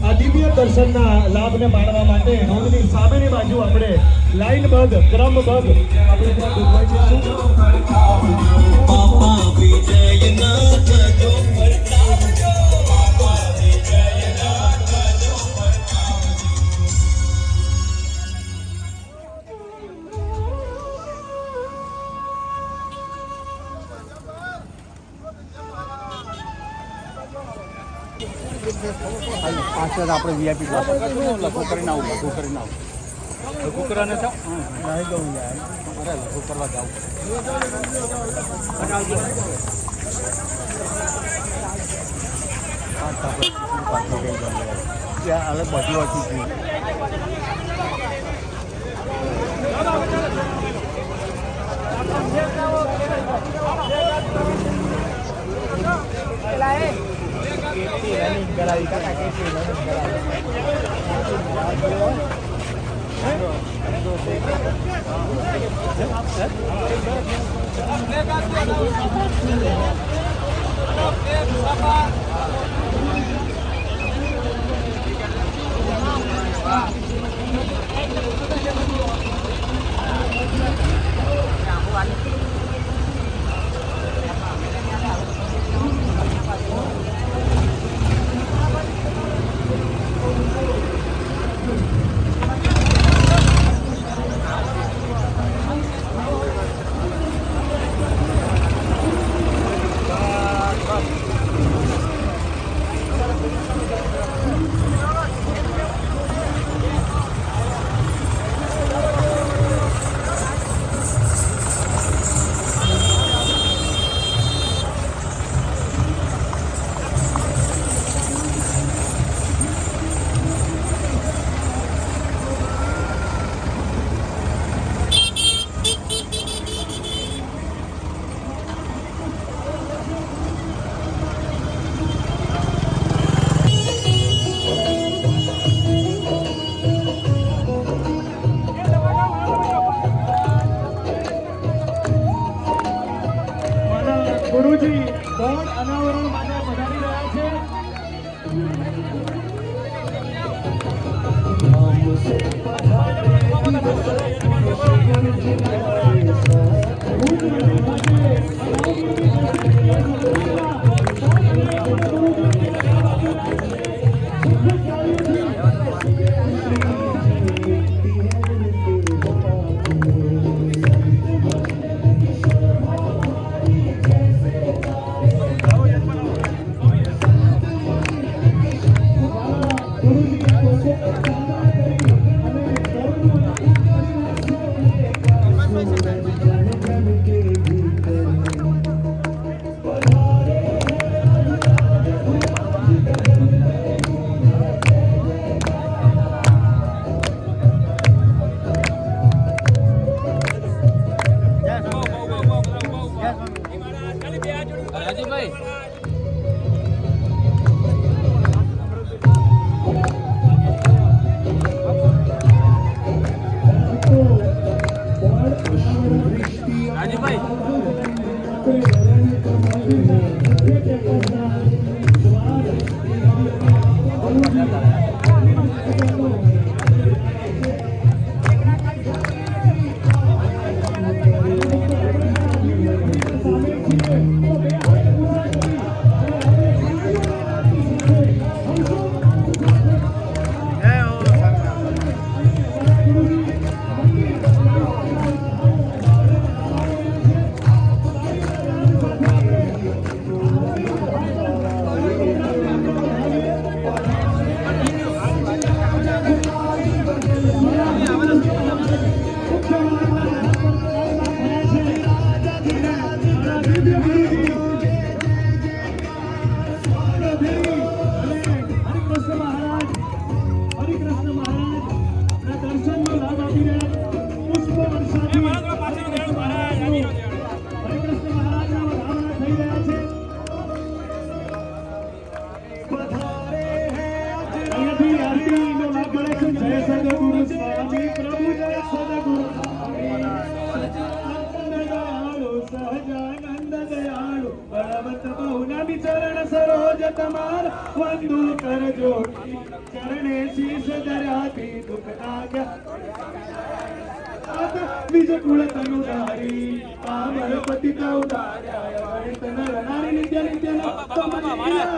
આ દિવ્ય દર્શનના લાભને માણવા માટે રોડની સામેની બાજુ આપણે લાઈનબદ્ધ ક્રમબદ્ધ આપણે ત્યાં ગોઠવાઈ જઈશું. બાપા વિજયનાથ જો પરતાવજો, બાપા વિજયનાથ જો પાછળ આપણે વીઆઈપી ક્લાસ લખો કરીને આવું, લખો કરીને આવું. લખો કરવાને તો નહીં જવું જાય. અરે લખો કરવા જાવ. ત્યાં અલગ બધું હતું. રનિંગ કરાવી કાકા કેટલી રનિંગ કરાવી ગુરુજી દોડ અનાવરણ માટે પધારી રહ્યા છે. બળવંત બહુના વિચરણ સરોજ તમાર વંદુ કર જોડી ચરણે શીશ ધર્યાથી દુઃખ નાગ્યા બીજ કુળ તનુ ધારી પામર પતિતા ઉદાર્યા વણિત નર નારી નિત્ય નિત્ય નમઃ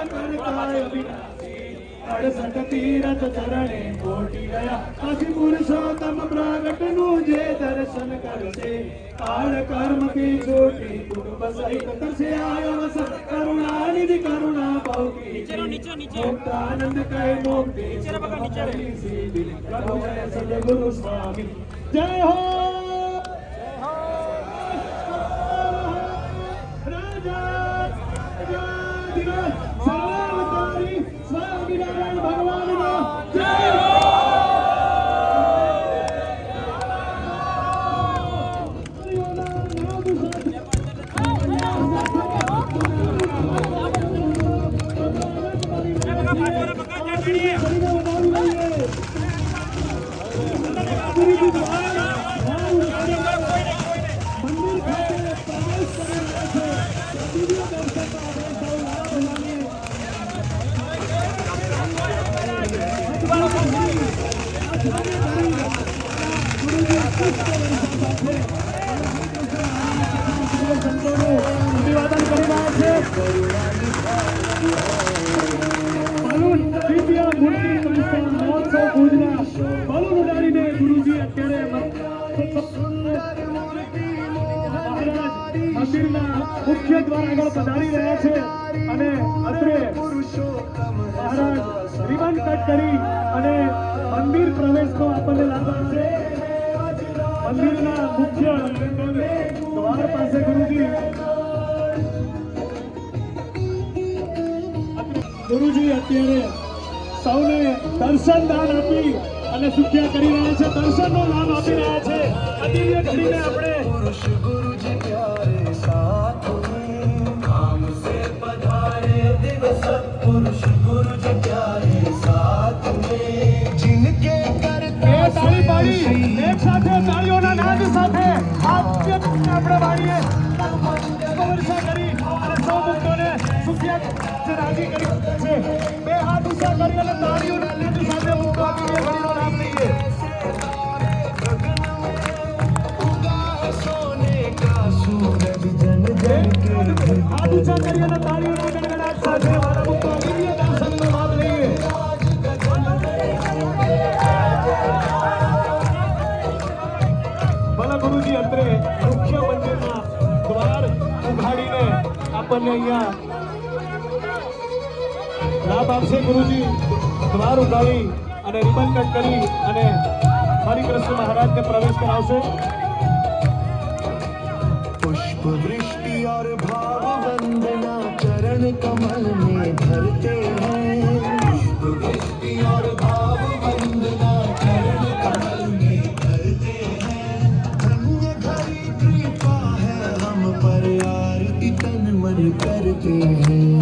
કરતાય વિનાશી અડસઠ તીરથ ચરણે કોટી ગયા અસી પુરુષોત્તમ પ્રગટ નું જે દર્શન કરશે કાળ કર્મ કી ચોટી કુટુંબ સહિત કરશે આયવસ કરુણા નિધિ કરુણા ભાવકી મુક્તાનંદ કહે મુક્તિ સીધી પ્રભુ જય સદગુરુ સ્વામી જય હો રાજા સર્વાવતારી સ્વામિનારાયણ ભગવાનનો જય હો અભિવાદન કરી રહ્યા છે બલૂન દિવ્ય મૂર્તિ પ્રતિષ્ઠા મહોત્સવ ભુજના બલૂન ઉડાડીને ગુરુજી અત્યારે મંદિરના મુખ્ય દ્વાર આગળ પધારી રહ્યા છે અને અત્રે મહારાજ રિબન કટ કરી અને મંદિર પ્રવેશનો આપણને લાભ આપશે મંદિરના મુખ્ય દ્વાર પાસે ગુરુજી અત્યારે સૌને દર્શન દાન આપી અને સુખ્યા કરી રહ્યા છે દર્શનનો લાભ આપી રહ્યા છે અતિવ્ય ઘડીને આપણે पुरुष गुरु जी प्यारे साथ में काम से पधारे दिवस पुरुष गुरु जी प्यारे साथ में जिनके करते એ તાળી પાડી એક સાથે તાળીઓના નાદ સાથે આપણે વાળીએ વર્ષા કરી અને સૌ ભક્તોને સુખ્યા રાજી કરી છે બે હાથ ઊંચા કરી અને તાળીઓના નાદ સાથે મુક્તો આપીને ઘડીનો લાભ લઈએ सोने का सूरज जन जन के હાથ ઊંચા કરી અને તાળીઓના ગણગણાટ સાથે મારા મુક્તો દિવ્ય દર્શનનો લાભ લઈએ ભલા ગુરુજી અત્રે મુખ્ય મંદિરના દ્વાર ઉઘાડીને આપણને અહીંયા લાભ આપશે ગુરુજી દ્વાર ઉઘાડી અને રિબન કટ કરી અને હરિકૃષ્ણ મહારાજને પ્રવેશ કરાવશે पुष्प वृष्टि और भाव वंदना चरण कमल में धरते हैं पुष्प वृष्टि और भाव वंदना चरण कमल में धरते हैं धन्य घड़ी कृपा है हम पर आरती तन मन करते हैं